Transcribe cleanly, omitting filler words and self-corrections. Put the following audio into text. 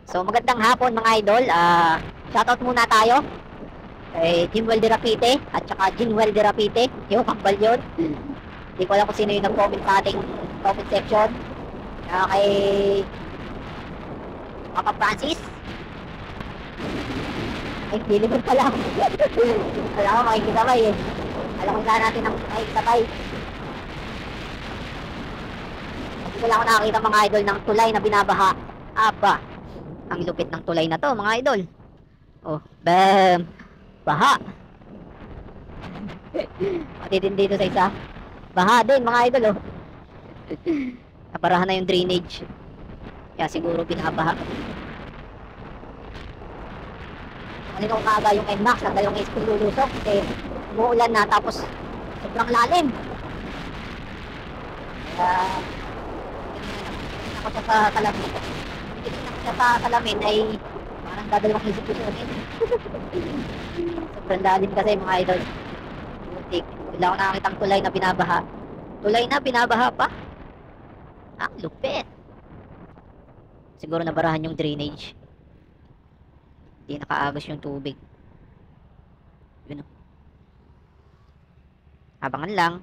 So magandang hapon mga idol. Shoutout muna tayo kay Jimwell de Rapite at saka Jinwell de Rapite. Yung kambal yun. Hindi ko alam kung sino yung nag-comment sa ating comment section. Kay Papa Francis. Ay, deliver pala. Alam ko, makikisabay eh. Alam ko saan natin ang makikisabay. Hindi lang ako nakakita mga idol ng tulay na binabaha. Aba, ang lupit ng tulay na to mga idol. Oh, bam! Baha! Pati din dito sa isa. Baha din mga idol oh. Naparahan na yung drainage. Kaya siguro binabaha. Kanina umaga yung NMAX, ang dalawang SP lulusok. Kasi umuulan na tapos sobrang lalim. Kaya ako sa salamin. Sa salamin ay parang dadalawang isip ko yun. Sobrang lalim kasi mga idol. Butik. Wala ko nakakitang tulay na binabaha. Tulay na binabaha pa? Ah, lupit. Siguro nabarahan yung drainage. Hindi nakaagos yung tubig. Yun o. Abangan lang.